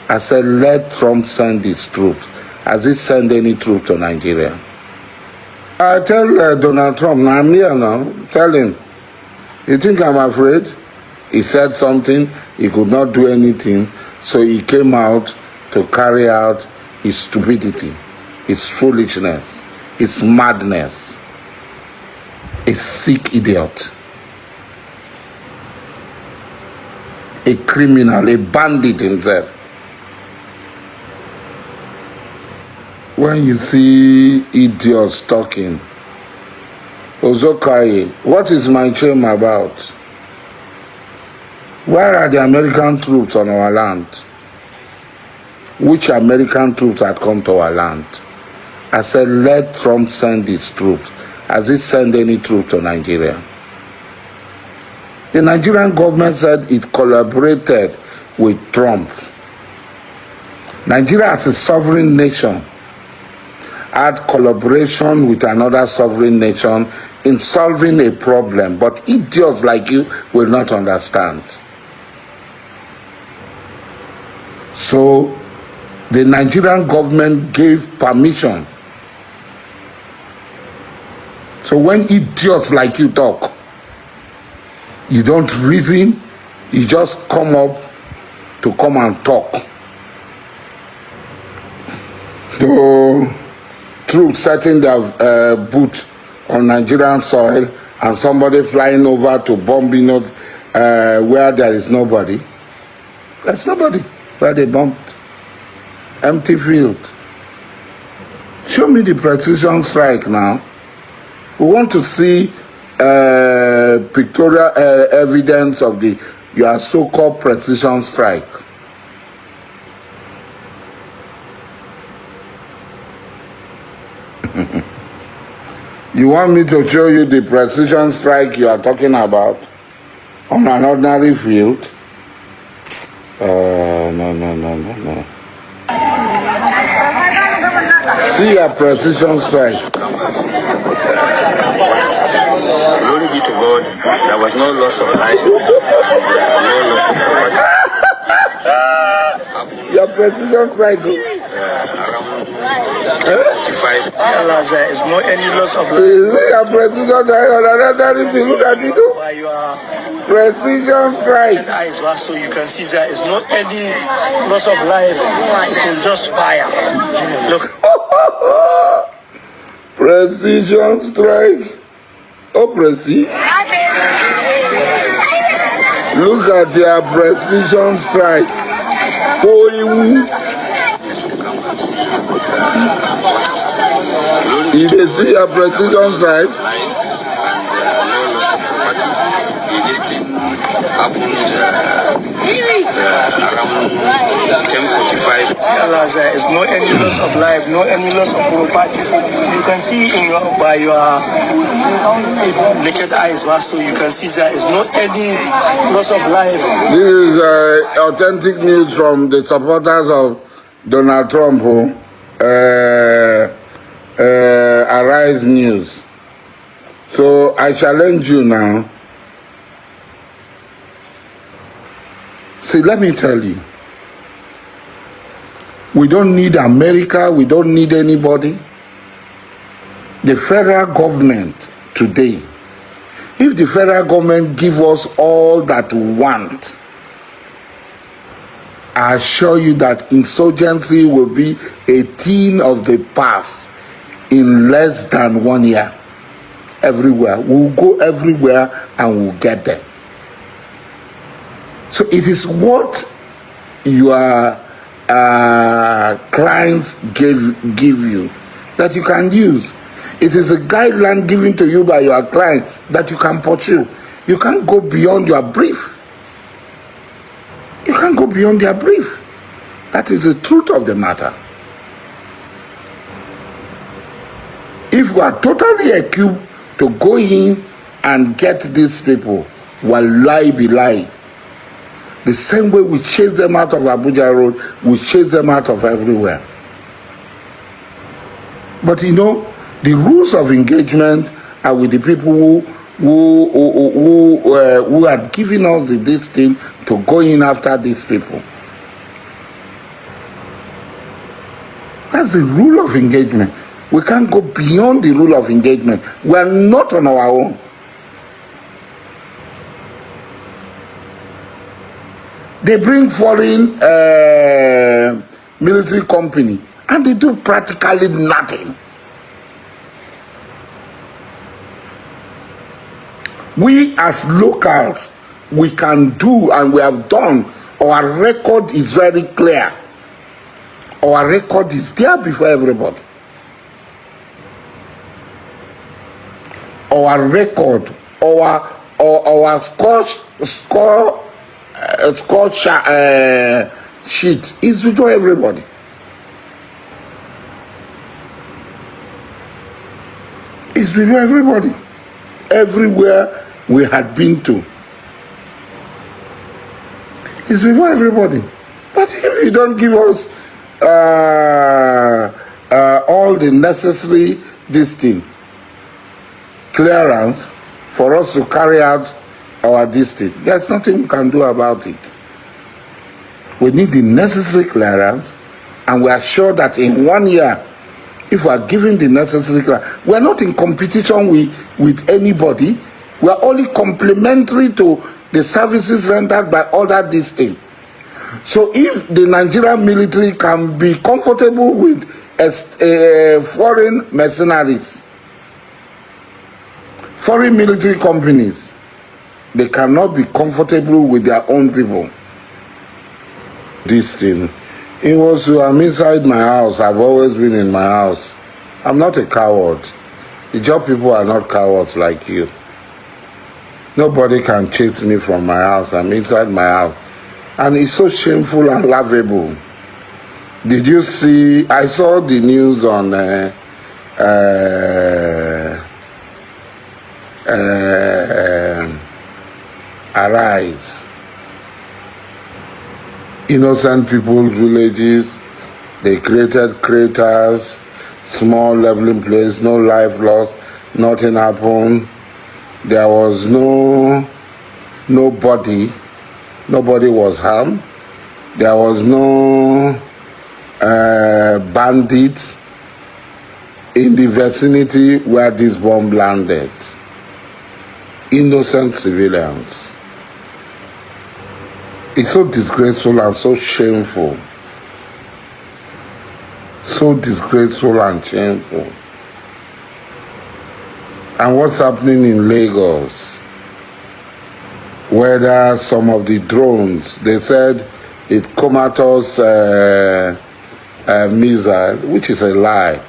I said, let Trump send his troops. Has he sent any troops to Nigeria? I tell Donald Trump, now I'm here now, tell him, you think I'm afraid? He said something, he could not do anything, so he came out to carry out his stupidity, his foolishness, his madness. A sick idiot. A criminal, a bandit himself. When you see idiots talking, Ozokai, what is my shame about? Where are the American troops on our land? Which American troops had come to our land? I said, let Trump send his troops. Has he sent any troops to Nigeria? The Nigerian government said it collaborated with Trump. Nigeria as a sovereign nation had collaboration with another sovereign nation in solving a problem, but idiots like you will not understand. So the Nigerian government gave permission. So when idiots like you talk, you don't reason, you just come up to come and talk. So troops setting their boot on Nigerian soil and somebody flying over to bomb where there is nobody. There's nobody where they bombed. Empty field. Show me the precision strike now. We want to see pictorial evidence of your so-called precision strike. You want me to show you the precision strike you are talking about on an ordinary field? No. See your precision strike. Glory be to God, there was no loss of life, no loss of property. Your precision strike. Around 45. There is no any loss of life. Your precision strike on another field. Look at it. Precision strike. So you can see there is no any loss of life. It will just fire. Look. Precision strike. Oh, Preci. Look at your precision strike. You can see your precision strike. This thing happened around 10:45. There is no any loss of life, no any loss of property. You can see by your naked eyes, so you can see there is no any loss of life. This is authentic news from the supporters of Donald Trump, Arise News. So I challenge you now. See, let me tell you, we don't need America, we don't need anybody. The federal government today, if the federal government give us all that we want, I assure you that insurgency will be a thing of the past in less than 1 year. Everywhere. We'll go everywhere and we'll get there. So it is what your clients give you that you can use. It is a guideline given to you by your client that you can pursue. You can't go beyond your brief. You can't go beyond their brief. That is the truth of the matter. If we are totally equipped to go in and get these people, wallahi billahi, the same way we chase them out of Abuja Road, we chase them out of everywhere. But you know, the rules of engagement are with the people who had given us this thing to go in after these people. That's the rule of engagement. We can't go beyond the rule of engagement. We are not on our own. They bring foreign military company and they do practically nothing. We as locals, we can do and we have done. Our record is very clear. Our record is there before everybody. Our record, our score sheet is before everybody. It's before everybody. Everywhere we had been to. It's before everybody. But if you don't give us all the necessary clearance for us to carry out our district, there's nothing we can do about it. We need the necessary clearance, and we are sure that in 1 year, if we are given the necessary clearance, we are not in competition with anybody. We are only complementary to the services rendered by other districts. So if the Nigerian military can be comfortable with foreign mercenaries, foreign military companies, they cannot be comfortable with their own people. This thing, it was, I'm inside my house. I've always been in my house. I'm not a coward. The job people are not cowards like you. Nobody can chase me from my house. I'm inside my house. And it's so shameful and laughable. Did you see, I saw the news on Arise. Innocent people's villages, they created craters, small leveling place, no life lost, nothing happened. There was nobody was harmed. There was no bandits in the vicinity where this bomb landed. Innocent civilians. It's so disgraceful and so shameful. So disgraceful and shameful. And what's happening in Lagos? Whether some of the drones, they said it comatose missile, which is a lie.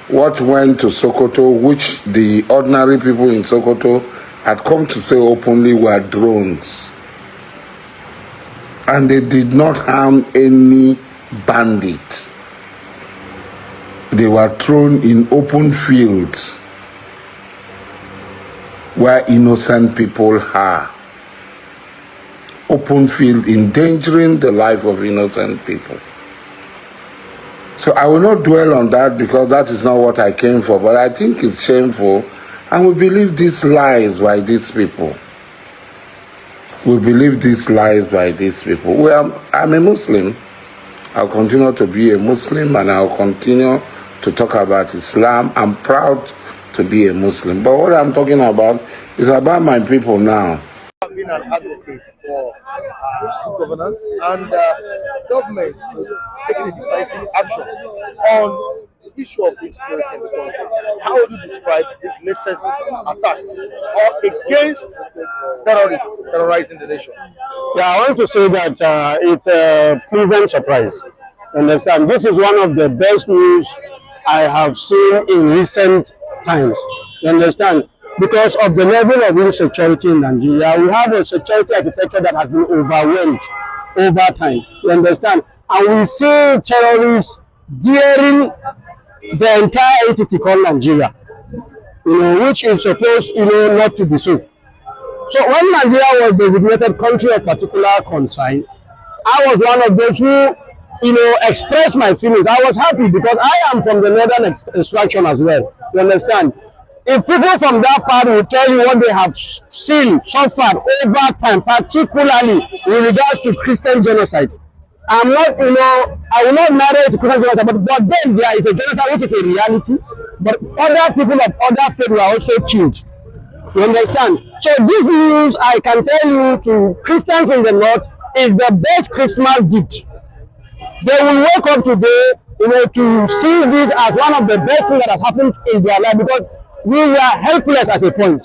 What went to Sokoto, which the ordinary people in Sokoto had come to say openly were drones. And they did not harm any bandit. They were thrown in open fields where innocent people are. Open field endangering the life of innocent people. So I will not dwell on that because that is not what I came for, but I think it's shameful, and we believe these lies by these people. We believe these lies by these people. I'm a Muslim. I'll continue to be a Muslim, and I'll continue to talk about Islam. I'm proud to be a Muslim. But what I'm talking about is about my people now. I've been an advocate for governance and government taking a decisive action on the issue of insecurity in the country. How would you describe this latest attack or against terrorists terrorizing the nation? Yeah, I want to say that it's a pleasant surprise. Understand? This is one of the best news I have seen in recent times. You understand? Because of the level of insecurity in Nigeria, we have a security architecture that has been overwhelmed over time. You understand? And we see terrorists daring the entire entity called Nigeria, which is supposed, not to be so. So when Nigeria was designated country of particular concern, I was one of those who, expressed my feelings. I was happy because I am from the northern extraction as well. You understand? If people from that part will tell you what they have seen, suffered over time, particularly in regards to Christian genocide, I'm not, I will not narrow it to Christian Jonathan, but then there is a Jonathan which is a reality, but other people of other faith were also killed. You understand? So this news, I can tell you, to Christians in the north, is the best Christmas gift. They will wake up today, to see this as one of the best things that has happened in their life, because we were helpless at a point.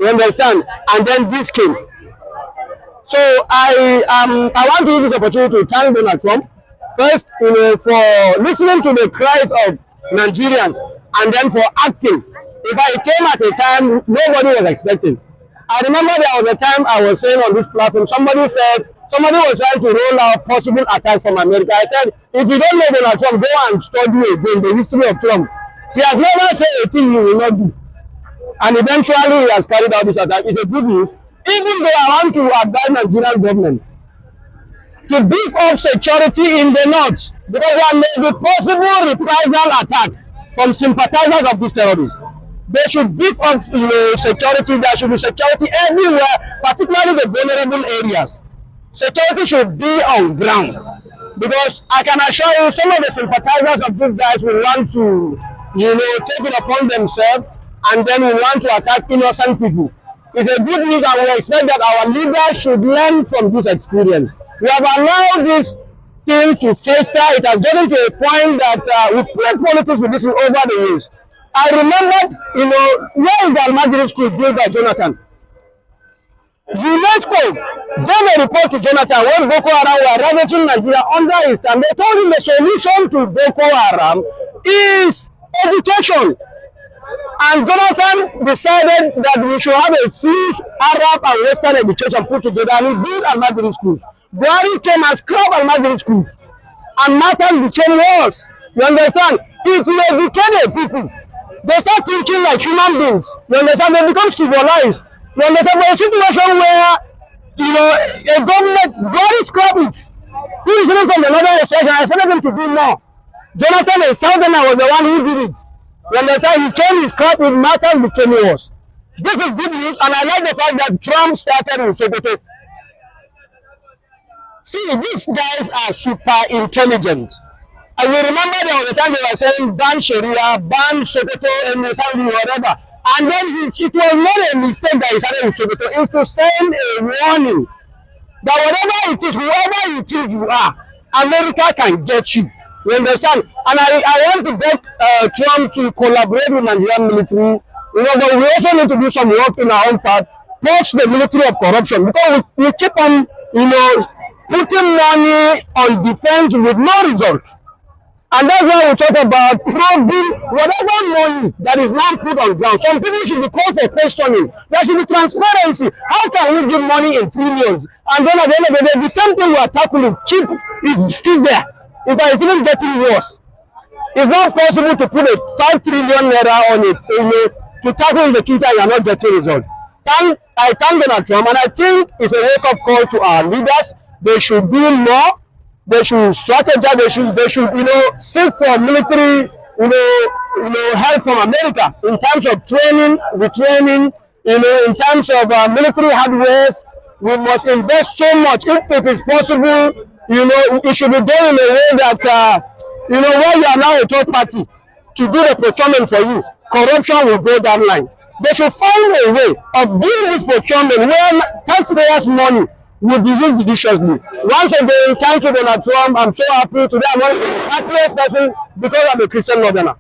You understand? And then this came. So I want to use this opportunity to thank Donald Trump first, for listening to the cries of Nigerians, and then for acting. It came at a time nobody was expecting. I remember there was a time I was saying on this platform, somebody was trying to roll out possible attack from America. I said, if you don't know Donald Trump, go and study again the history of Trump. He has never said a thing he will not do. And eventually he has carried out this attack. It's a good news. Even though I want to advise Nigerian government to beef up security in the north, because there may be possible reprisal attack from sympathizers of these terrorists. They should beef up security. There should be security everywhere, particularly the vulnerable areas. Security should be on ground, because I can assure you some of the sympathizers of these guys will want to take it upon themselves, and then will want to attack innocent people. It's a good news, and we expect that our leaders should learn from this experience. We have allowed this thing to fester. It has gotten to a point that we played politics with this over the years. I remembered, where is the Almajiri school built by Jonathan? UNESCO gave a report to Jonathan when Boko Haram were ravaging Nigeria under his time. They told him the solution to Boko Haram is education. And Jonathan decided that we should have a fused Arab and Western education put together, and he built Almajiri schools. Buhari came and scrapped Almajiri schools, and matters became worse. You understand? If you educate the people, they start thinking like human beings. You understand? They become civilized. You understand? But a situation where, a government, Buhari scrapped it. He is coming from another extraction. I expected him to do more. Jonathan in Southerner was the one who did it. You understand? He came, he scrapped it, matters became worse. This is good news, and I like the fact that Trump started in Sokoto. See, these guys are super intelligent. And we remember there was a time they were saying ban Sharia, ban Sokoto, and whatever. And then it was not a mistake that he started in Sokoto. It was to send a warning that whatever it is, whoever you think you are, America can get you. You understand? And I want to beg Trump to collaborate with Nigerian military. But we also need to do some work in our own part, push the military of corruption, because we keep on, putting money on defense with no result. And that's why we talk about probing whatever money that is not put on ground. Some people should be called for questioning. There should be transparency. How can we give money in trillions? And then at the end of the day, the same thing we are tackling, keep it still there. In fact, it's even getting worse. It's not possible to put a 5 trillion naira on it, to tackle the Twitter, you are not getting results. I thank Donald Trump, and I think it's a wake-up call to our leaders. They should do more. They should strategize. They should, seek for military, help from America in terms of training, retraining, in terms of military hardware. We must invest so much. If it is possible, it should be done in a way that, where you are now a third party to do the procurement for you, corruption will go down line. They should find a way of doing this procurement where taxpayers' money will be used judiciously. Once again, thank you, Donald Trump. I'm so happy today. I'm one of the happiest person because I'm a Christian Northerner.